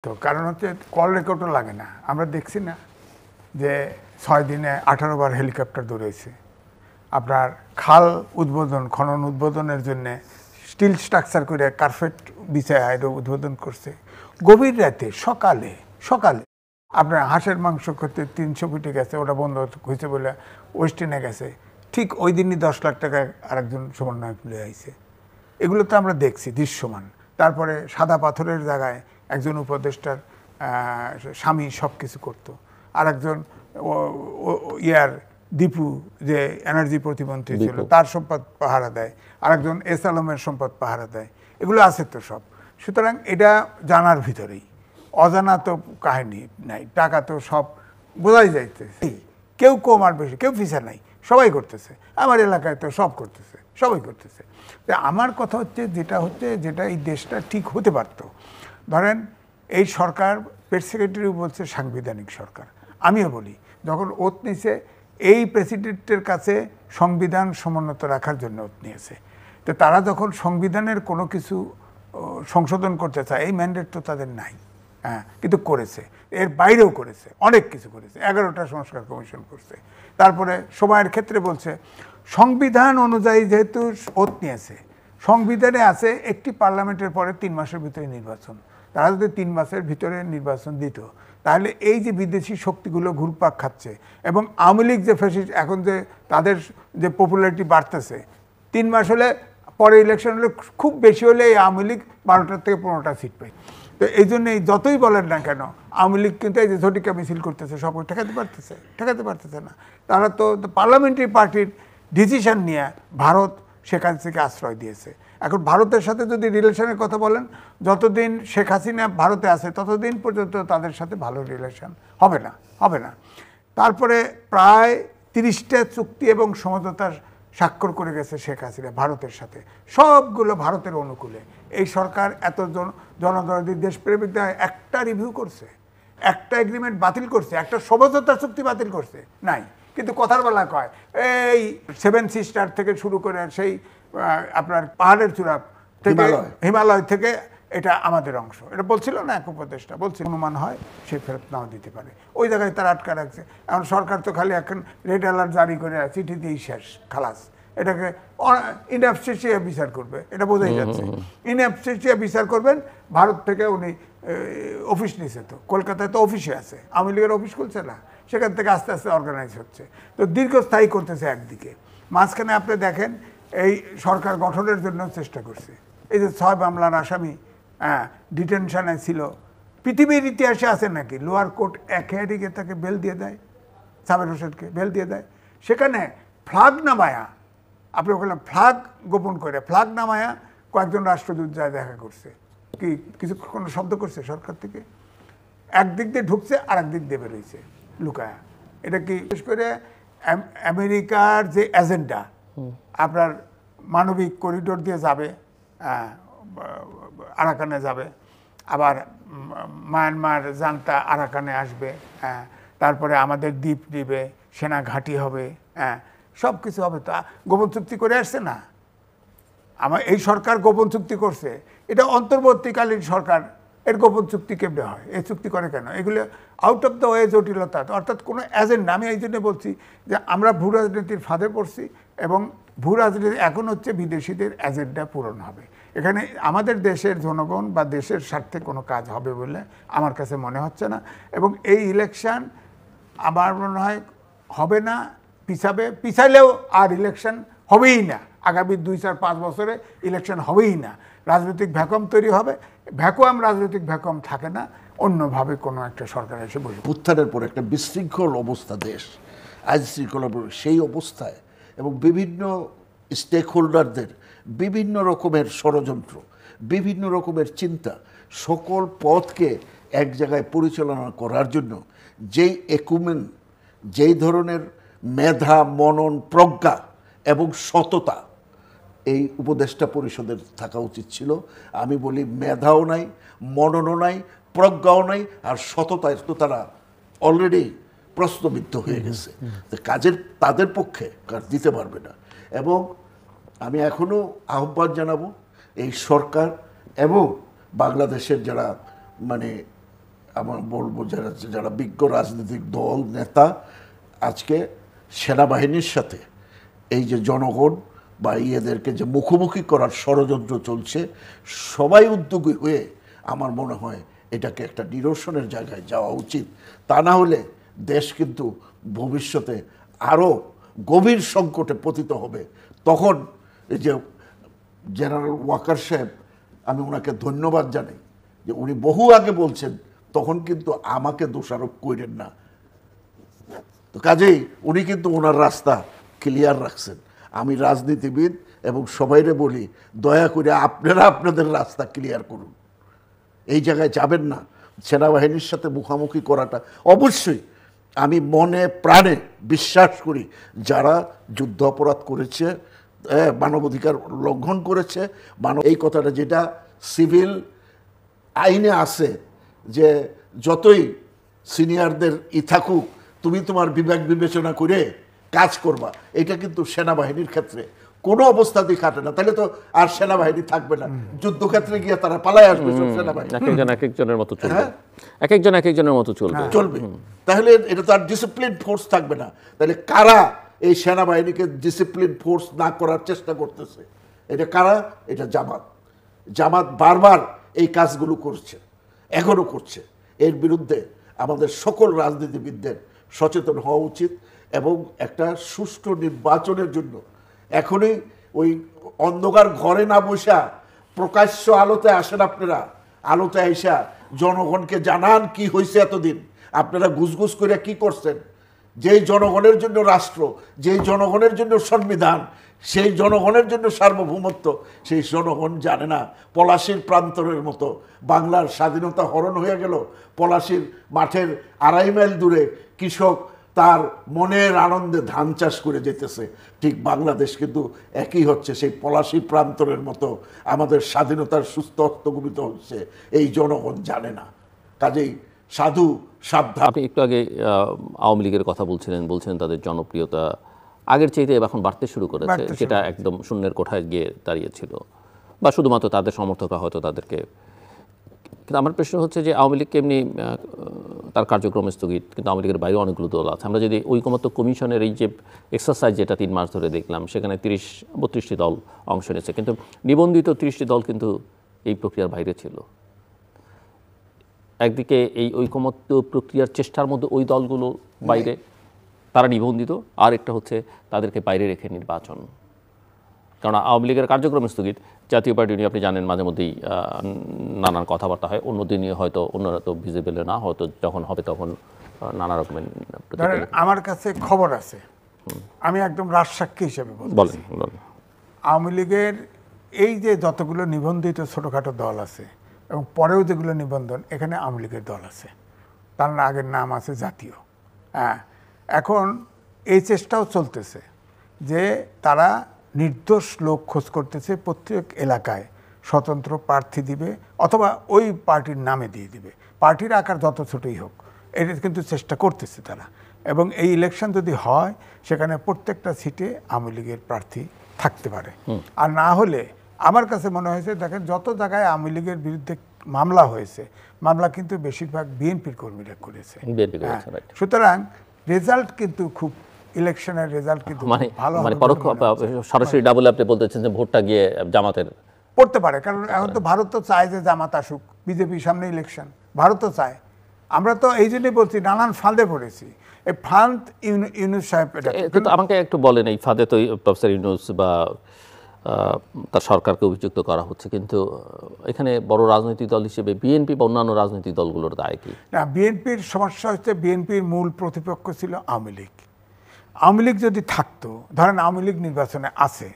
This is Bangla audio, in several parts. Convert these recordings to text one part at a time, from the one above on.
তো কারণ হচ্ছে কল রেকর্ডও লাগে না। আমরা দেখছি না যে 6 দিনে 18 বার হেলিকপ্টার দৌড়েছে। আপনার খাল উদ্বোধন, খনন উদ্বোধনের জন্য স্টিল স্ট্রাকচার করে কার্পেট বিছায় এটা উদ্বোধন করছে। গভীর রাতে সকালে আপনার হাঁসের মাংস করতে 300 কোটি গেছে, ওটা বন্ধ হয়েছে বলে ওয়েস্টিনে গেছে। ঠিক ওই দিনই 10 লাখ টাকা আরেকজন সমন্বয়ক তুলে আইছে। এগুলো তো আমরা দেখছি দৃশ্যমান। তারপরে সাদা পাথরের জায়গায় একজন উপদেষ্টার স্বামী সব কিছু করতো, আর একজন দীপু যে এনার্জি প্রতিমন্ত্রী ছিল তার সম্পদ পাহারা দেয়, আর একজন এস আলমের সম্পদ পাহারা দেয়। এগুলো আছে তো সব। সুতরাং এটা জানার ভিতরেই, অজানা তো কাহিনী নাই। টাকা তো সব বোঝাই যাইতেছে, কেউ কম আর বেশি, কেউ ফিসা নাই, সবাই করতেছে। আমার এলাকায় তো সব করতেছে, সবাই করতেছে। আমার কথা হচ্ছে যেটা এই দেশটা ঠিক হতে পারতো। ধরেন এই সরকার, প্রেস সেক্রেটারি বলছে সাংবিধানিক সরকার, আমিও বলি যখন ওত নিছে এই প্রেসিডেন্টের কাছে সংবিধান সমুন্নত রাখার জন্য ওত নিয়েছে। তো তারা যখন সংবিধানের কোনো কিছু সংশোধন করতে চায়, এই ম্যান্ডেট তো তাদের নাই। হ্যাঁ, কিন্তু করেছে, এর বাইরেও করেছে, অনেক কিছু করেছে। 11টা সংস্কার কমিশন করছে। তারপরে সময়ের ক্ষেত্রে বলছে সংবিধান অনুযায়ী যেহেতু ওত নিয়েছে, সংবিধানে আছে একটি পার্লামেন্টের পরে 3 মাসের ভিতরে নির্বাচন। তারা যদি 3 মাসের ভিতরে নির্বাচন দিত, তাহলে এই যে বিদেশি শক্তিগুলো ঘুরপাক খাচ্ছে এবং আওয়ামী লীগ যে ফ্যাসিস্ট এখন যে তাদের যে পপুলারিটি বাড়তেছে, 3 মাস হলে পরে ইলেকশন হলে খুব বেশি হলে এই আওয়ামী লীগ 12টা থেকে 15টা সিট পায়। তো এই জন্যই যতই বলেন না কেন, আওয়ামী লীগ কিন্তু এই যে ঝটিকা মিছিল করতেছে, সব ঠেকাতে পারতেছে না। তারা তো পার্লামেন্টারি পার্টির ডিসিশন নিয়ে ভারত সেখান থেকে আশ্রয় দিয়েছে। এখন ভারতের সাথে যদি রিলেশনের কথা বলেন, যতদিন শেখ হাসিনা ভারতে আছে ততদিন পর্যন্ত তাদের সাথে ভালো রিলেশন হবে না। তারপরে প্রায় 30টা চুক্তি এবং সমঝোতা স্বাক্ষর করে গেছে শেখ হাসিনা ভারতের সাথে, সবগুলো ভারতের অনুকূলে। এই সরকার এত জনদরদি দেশপ্রেমিক একটা রিভিউ করছে, একটা এগ্রিমেন্ট বাতিল করছে, একটা সমঝোতা চুক্তি বাতিল করছে নাই। কিন্তু কথার বেলা কয় এই 7 সিস্টার থেকে শুরু করে সেই আপনার পাহাড়ের চূড়া থেকে, হিমালয় থেকে এটা আমাদের অংশ, এটা বলছিল না এক উপদেষ্টা, বলছিল অনুমান হয় সে ফেরত নাও দিতে পারে। ওই জায়গায় তারা আটকা রাখছে। এখন সরকার তো খালি এখন রেড অ্যালার্ট জারি করে চিঠি দিয়েই শেষ, খালাস। এটাকে ইনঅ্যাবস্টেন্সিয়া বিচার করবে, এটা বোঝাই যাচ্ছে। ইনঅ্যাবস্টেন্সিয়া বিচার করবেন। ভারত থেকে উনি অফিস নিয়েছে, তো কলকাতায় তো অফিসে আছে, আওয়ামী লীগের অফিস খুলছে না, সেখান থেকে আস্তে আস্তে অর্গানাইজ হচ্ছে। তো দীর্ঘস্থায়ী করতেছে একদিকে। মাঝখানে আপনি দেখেন এই সরকার গঠনের জন্য চেষ্টা করছে। এই যে 6 মামলার আসামি ডিটেনশনে ছিল, পৃথিবীর ইতিহাসে আছে নাকি লোয়ার কোর্ট একেবারে তাকে বেল দিয়ে দেয়, সাবের হোসেনকে বেল দিয়ে দেয়। সেখানে ফ্ল্যাগ নামায়া, আপনি ওখানে ফ্ল্যাগ গোপন করে ফ্ল্যাগ নামায়া কয়েকজন রাষ্ট্রদূত যায় দেখা করছে। কি কিছু কোনো শব্দ করছে সরকার থেকে? একদিক দিয়ে ঢুকছে আর একদিক দিয়ে বেরোইছে লুকায়া। এটা কি বিশেষ করে আমেরিকার যে এজেন্ডা, আপনার মানবিক করিডোর দিয়ে যাবে, আরাকানে যাবে, আবার মায়ানমার জান্তা আরাকানে আসবে, তারপরে আমাদের দ্বীপ দিবে, সেনা ঘাঁটি হবে, সব কিছু হবে। তা গোপন চুক্তি করে আসছে না? আমার এই সরকার গোপন চুক্তি করছে। এটা অন্তর্বর্তীকালীন সরকার, এর গোপন চুক্তি কেমনে হয়? এই চুক্তি করে কেন? এগুলো আউট অফ দ্য ওয়ে জটিলতা, অর্থাৎ কোনো এজেন্ডা। আমি এই জন্য বলছি যে আমরা ভূ রাজনীতির ফাঁদে পড়ছি, এবং ভূ রাজনীতি এখন হচ্ছে বিদেশিদের এজেন্ডা পূরণ হবে। এখানে আমাদের দেশের জনগণ বা দেশের স্বার্থে কোনো কাজ হবে বলে আমার কাছে মনে হচ্ছে না। এবং এই ইলেকশন আমার মনে হয় হবে না, পিছাইলেও আর ইলেকশন হবেই না। আগামী 2, 4, 5 বছরে ইলেকশন হবেই না। রাজনৈতিক ভ্যাকুয়াম তৈরি হবে। রাজনৈতিক ভ্যাকুয়াম থাকে না অন্যভাবে কোনো একটা সরকার এসে বসে। উত্থানের পর একটা বিশৃঙ্খল অবস্থা দেশ, আইন শৃঙ্খলা, সেই অবস্থায় এবং বিভিন্ন স্টেক হোল্ডারদের বিভিন্ন রকমের ষড়যন্ত্র, বিভিন্ন রকমের চিন্তা, সকল পথকে এক জায়গায় পরিচালনা করার জন্য যেই একুমেন, যেই ধরনের মেধা, মনন, প্রজ্ঞা এবং সততা এই উপদেষ্টা পরিষদের থাকা উচিত ছিল। আমি বলি মেধাও নাই, মননও নাই, প্রজ্ঞাও নাই, আর সততায় তো তারা অলরেডি প্রশ্নবিদ্ধ হয়ে গেছে। কাজের তাদের পক্ষে কাজ দিতে পারবে না। এবং আমি এখনও আহ্বান জানাবো এই সরকার এবং বাংলাদেশের যারা মানে আমার বলবো যারা যারা বিজ্ঞ রাজনৈতিক দল নেতা আজকে সেনাবাহিনীর সাথে এই যে জনগণ বা এদেরকে যে মুখোমুখি করার ষড়যন্ত্র চলছে, সবাই উদ্যোগী হয়ে আমার মনে হয় এটাকে একটা নিরসনের জায়গায় যাওয়া উচিত। তা না হলে দেশ কিন্তু ভবিষ্যতে আরও গভীর সংকটে পতিত হবে। তখন এই যে জেনারেল ওয়াকার সাহেব, আমি ওনাকে ধন্যবাদ জানাই যে উনি বহু আগে বলছেন, তখন কিন্তু আমাকে দোষারোপ করেন না। তো কাজেই উনি কিন্তু ওনার রাস্তা ক্লিয়ার রাখছেন। আমি রাজনীতিবিদ এবং সবাইরে বলি, দয়া করে আপনারা আপনাদের রাস্তা ক্লিয়ার করুন, এই জায়গায় যাবেন না। সেনাবাহিনীর সাথে মুখোমুখি করাটা অবশ্যই আমি মনে প্রাণে বিশ্বাস করি, যারা যুদ্ধ অপরাধ করেছে, মানবাধিকার লঙ্ঘন করেছে, এই কথাটা যেটা সিভিল আইনে আছে যে যতই সিনিয়রদের থাকুক, তুমি তোমার বিবেক বিবেচনা করে কাজ করবা, এটা কিন্তু সেনাবাহিনীর ক্ষেত্রে কোনো অবস্থাতেই খাটে না। তাহলে তো আর সেনাবাহিনী থাকবে না, যুদ্ধক্ষেত্রে গিয়ে তারা পালায় আসবে সব সেনাবাহিনী। এক একজনের মতো চলবে, এক একজনের মতো চলবে। তাহলে এটা তো আর ডিসিপ্লিন ফোর্স থাকবে না। তাহলে কারা এই সেনাবাহিনীকে ডিসিপ্লিন ফোর্স না করার চেষ্টা করতেছে? এটা কারা? এটা জামাত। জামাত বারবার এই কাজগুলো করছে, এখনো করছে। এর বিরুদ্ধে আমাদের সকল রাজনীতিবিদদের সচেতন হওয়া উচিত এবং একটা সুষ্ঠু নির্বাচনের জন্য এখনই ওই অন্ধকার ঘরে না বসা প্রকাশ্য আলোতে আসেন। আপনারা আলোতে আইসা জনগণকে জানান কি হয়েছে এতদিন, আপনারা ঘুষঘুষ করে কি করছেন। যেই জনগণের জন্য রাষ্ট্র, যেই জনগণের জন্য সংবিধান, সেই জনগণের জন্য সার্বভৌমত্ব, সেই জনগণ জানে না। পলাশীর প্রান্তরের মতো বাংলার স্বাধীনতা হরণ হয়ে গেল। পলাশীর মাঠের 2.5 মাইল দূরে কৃষক তার মনের আনন্দে ধান চাষ করে যেতেছে। ঠিক বাংলাদেশ কিন্তু একই হচ্ছে, সেই পলাশী প্রান্তরের মতো আমাদের স্বাধীনতার সুস্থ হস্তগমিত হচ্ছে, এই জনগণ জানে না। কাজেই সাধু সাবধান। আপনি একটু আগে আওয়ামী লীগের কথা বলছেন তাদের জনপ্রিয়তা আগের চাইতে এখন বাড়তে শুরু করেছে, যেটা একদম শূন্যের কোঠায় গিয়ে দাঁড়িয়েছিল, বা শুধুমাত্র তাদের সমর্থকরা হয়তো তাদেরকে। কিন্তু আমার প্রশ্ন হচ্ছে যে আওয়ামী লীগকে এমনি তার কার্যক্রম স্থগিত, কিন্তু আওয়ামী লীগের বাইরে অনেকগুলো দল আছে। আমরা যদি ঐকমত্য কমিশনের এই যে এক্সারসাইজ যেটা 3 মাস ধরে দেখলাম, সেখানে 32টি দল অংশ নিয়েছে, কিন্তু নিবন্ধিত 30টি দল কিন্তু এই প্রক্রিয়ার বাইরে ছিল। একদিকে এই ঐকমত্য প্রক্রিয়ার চেষ্টার মধ্যে ওই দলগুলো বাইরে, তারা নিবন্ধিত, আর একটা হচ্ছে তাদেরকে বাইরে রেখে নির্বাচন। কারণ আওয়ামী লীগের কার্যক্রম স্থগিত, জাতীয় পার্টি নিয়ে আপনি জানেন মাঝে মধ্যেই নানান কথাবার্তা হয়, অন্যদের নিয়ে হয়তো অন্যরা তো ভিজিবল না, হয়তো যখন হবে তখন নানা রকমের। আমার কাছে খবর আছে, আমি একদম রাজসাক্ষী হিসেবে বলছি। আওয়ামী লীগের এই যে যতগুলো নিবন্ধিত ছোটোখাটো দল আছে এবং পরেও যেগুলো নিবন্ধন, এখানে আওয়ামী লীগের দল আছে, তার আগের নাম আছে জাতীয়। হ্যাঁ, এখন এই চেষ্টাও চলতেছে যে তারা নির্দোষ লোক খোঁজ করতেছে, প্রত্যেক এলাকায় স্বতন্ত্র প্রার্থী দিবে অথবা ওই পার্টির নামে দিয়ে দিবে, পার্টির আকার যত ছোটই হোক, এটা কিন্তু চেষ্টা করতেছে তারা। এবং এই ইলেকশন যদি হয়, সেখানে প্রত্যেকটা সিটে আওয়ামী লীগের প্রার্থী থাকতে পারে। আর না হলে আমার কাছে মনে হয়েছে, দেখেন যত জায়গায় আওয়ামী লীগের বিরুদ্ধে মামলা হয়েছে, মামলা কিন্তু বেশিরভাগ বিএনপির কর্মীরা করেছে। সুতরাং রেজাল্ট কিন্তু খুব, ইলেকশনের রেজাল্ট কিন্তু ভালো, মানে পরোক্ষ সরাসরি ডাবল আপনি বলতেছেন যে ভোটটা গিয়ে জামাতের পড়তে পারে। কারণ এখন তো ভারত তো চায় যে জামাত আসুক, বিজেপির সামনে ইলেকশন, ভারত তো চায়। আমরা তো এই জন্যই বলছি নানান ফাঁদে পড়েছি। এই ফাঁদ ইউনূস সাহেব, কিন্তু আমাকে একটু বলেন, এই ফাঁদে তো প্রফেসর ইউনূস বা তার সরকারকে অভিযুক্ত করা হচ্ছে, কিন্তু এখানে বড় রাজনৈতিক দল হিসেবে বিএনপি বা অন্যান্য রাজনৈতিক দলগুলোর দায় কি? না, বিএনপির সমস্যা হচ্ছে, বিএনপির মূল প্রতিপক্ষ ছিল আওয়ামী লীগ। আওয়ামী লীগ যদি থাকতো, ধরেন আওয়ামী লীগ নির্বাচনে আছে,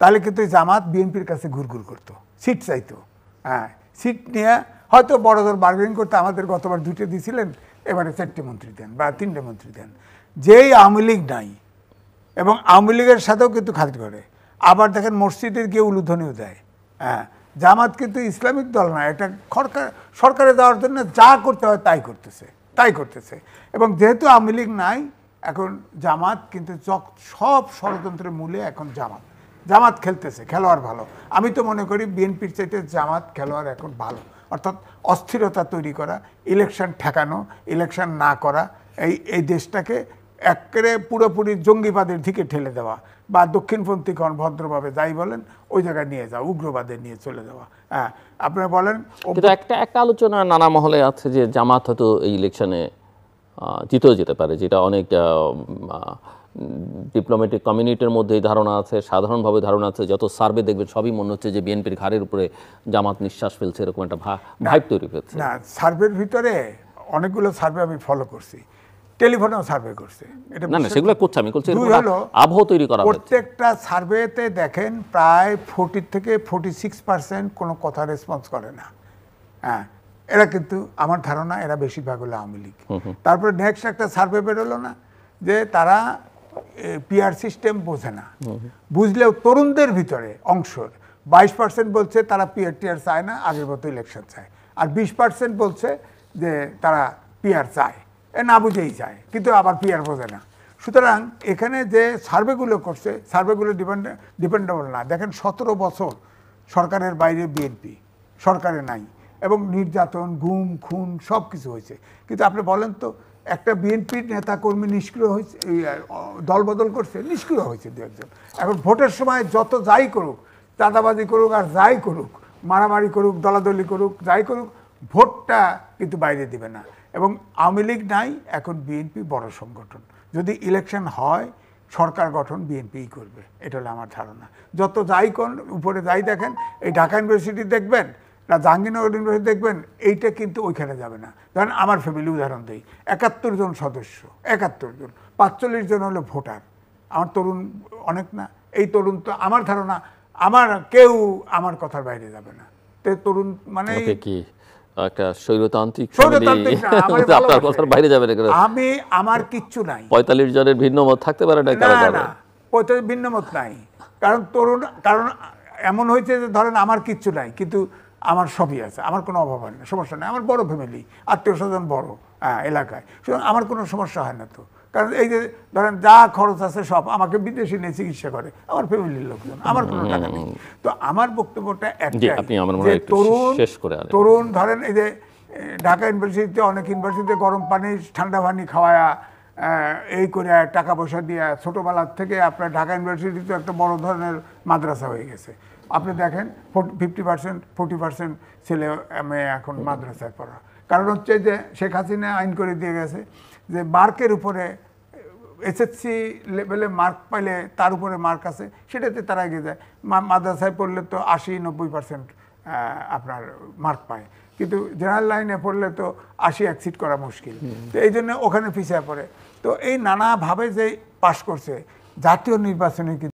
তাহলে কিন্তু জামাত বিএনপির কাছে ঘুরঘুর করতো, সিট চাইতো। হ্যাঁ, সিট নিয়ে হয়তো বড় ধর বার্গেনিং করতে, আমাদের গতবার 2টে দিয়েছিলেন, এবারে 4টে মন্ত্রী দেন বা 3টে মন্ত্রী দেন। যেই আওয়ামী লীগ নাই, এবং আওয়ামী লীগের সাথেও কিন্তু খাতির করে, আবার দেখেন মসজিদে গিয়ে উলুধ্বনিও দেয়। হ্যাঁ, জামাত কিন্তু ইসলামিক দল না, এটা সরকারে দেওয়ার জন্য যা করতে হয় তাই করতেছে। এবং যেহেতু আওয়ামী লীগ নাই, এখন জামাত কিন্তু সব ষড়যন্ত্রের মূলে এখন জামাত খেলতেছে, খেলোয়াড় ভালো। আমি তো মনে করি বিএনপির চাইতে জামাত খেলোয়াড় এখন ভালো, অর্থাৎ অস্থিরতা তৈরি করা, ইলেকশন ঠেকানো, ইলেকশন না করা, এই দেশটাকে একেবারে পুরোপুরি জঙ্গিবাদের দিকে ঠেলে দেওয়া, বা দক্ষিণপন্থীগণ ভদ্রভাবে যাই বলেন ওই জায়গায় নিয়ে যাওয়া, উগ্রবাদে নিয়ে চলে যাওয়া। হ্যাঁ, আপনারা বলেন। কিন্তু একটা আলোচনা নানা মহলে আছে যে জামাত হয়তো এই ইলেকশনে জিতেও যেতে পারে, যেটা অনেক ডিপ্লোম্যাটিক কমিউনিটির মধ্যে এই ধারণা আছে, সাধারণভাবে ধারণা আছে। যত সার্ভে দেখবেন সবই মনে হচ্ছে যে বিএনপির ঘাড়ের উপরে জামাত নিঃশ্বাস ফেলছে, এরকম একটা ভাইব তৈরি হয়েছে। না, সার্ভের ভিতরে অনেকগুলো সার্ভে আমি ফলো করছি, টেলিফোনেও সার্ভে করছে। এটা না সেগুলো করছে, আমি বলছি আবহ তৈরি করা। প্রত্যেকটা সার্ভেতে দেখেন প্রায় 40 থেকে 46% কোনো কথা রেসপন্স করে না। হ্যাঁ, এরা কিন্তু আমার ধারণা এরা বেশিরভাগ হলো আওয়ামী লীগ। তারপরে নেক্সট একটা সার্ভে বেরোলো না, যে তারা পিআর সিস্টেম বোঝে না, বুঝলেও তরুণদের ভিতরে অংশের 22% বলছে তারা পিআর টিআর চায় না, আগের মতো ইলেকশন চায়, আর 20% বলছে যে তারা পিআর চায়, না বুঝেই চায়, কিন্তু আবার পিআর বোঝে না। সুতরাং এখানে যে সার্ভেগুলো করছে, সার্ভেগুলো ডিপেন্ডেবল না। দেখেন 17 বছর সরকারের বাইরে বিএনপি, সরকারে নাই, এবং নির্যাতন, গুম, খুন সব কিছু হয়েছে। কিন্তু আপনি বলেন তো, একটা বিএনপির নেতা কর্মী নিষ্ক্রিয় হয়েছে, দল বদল করছে, নিষ্ক্রিয় হয়েছে দু একজন। এখন ভোটের সময় যত যাই করুক, চাঁদাবাজি করুক আর যাই করুক, মারামারি করুক, দলাদলি করুক, যাই করুক, ভোটটা কিন্তু বাইরে দিবে না। এবং আওয়ামী লীগ নাই, এখন বিএনপি বড় সংগঠন। যদি ইলেকশন হয়, সরকার গঠন বিএনপিই করবে, এটা হলো আমার ধারণা। যত যাই কোন উপরে যাই দেখেন, এই ঢাকা ইউনিভার্সিটি দেখবেন না, জাহাঙ্গীরনগর ইউনিভার্সিটি দেখবেন, এইটা কিন্তু ওইখানে যাবে না। ধরেন আমার ফ্যামিলি উদাহরণ দিই, 71 জন সদস্য, 71 জন, 45 জন হলো ভোটার। আমার তরুণ অনেক না, এই তরুণ তো আমার ধারণা আমার কেউ আমার কথার বাইরে যাবে না। তো তরুণ মানে কি একটা স্বৈরতান্ত্রিক আপনার কথার বাইরে যাবে না। আমি আমার কিচ্ছু নাই, 45 জনের ভিন্ন মত থাকতে পারে না, না 45 ভিন্ন মত নাই, কারণ তরুণ, কারণ এমন হয়েছে যে ধরেন আমার কিচ্ছু নাই, কিন্তু আমার সবই আছে, আমার কোনো অভাব হয় না, সমস্যা নেই, আমার বড় ফ্যামিলি, আত্মীয় স্বজন বড় এলাকায়, সুতরাং আমার কোনো সমস্যা হয় না তো। কারণ এই যে ধরেন যা খরচ আছে সব আমাকে বিদেশে নিয়ে চিকিৎসা করে আমার ফ্যামিলির লোকজন, আমার কোনো টাকা নেই। তো আমার বক্তব্যটা একটাই, তরুণ ধরেন এই যে ঢাকা ইউনিভার্সিটিতে, অনেক ইউনিভার্সিটিতে গরম পানি ঠান্ডা পানি খাওয়ায়া, এই করে টাকা পয়সা দিয়ে ছোটোবেলার থেকে আপনার ঢাকা ইউনিভার্সিটিতে একটা বড় ধরনের মাদ্রাসা হয়ে গেছে। আপনি দেখেন 50% 40% ছেলে মেয়ে এখন মাদ্রাসায় পড়া। কারণ হচ্ছে যে শেখ হাসিনা আইন করে দিয়ে গেছে যে মার্কের উপরে, এসএসসি লেভেলে মার্ক পাইলে তার উপরে মার্ক আছে, সেটাতে তারা এগিয়ে যায়। মাদ্রাসায় পড়লে তো 80-90% আপনার মার্ক পায়, কিন্তু জেনারেল লাইনে পড়লে তো 80 এক্সিট করা মুশকিল। তো এই জন্য ওখানে পিছিয়ে পড়ে। তো এই নানাভাবে যে পাশ করছে, জাতীয় নির্বাচনে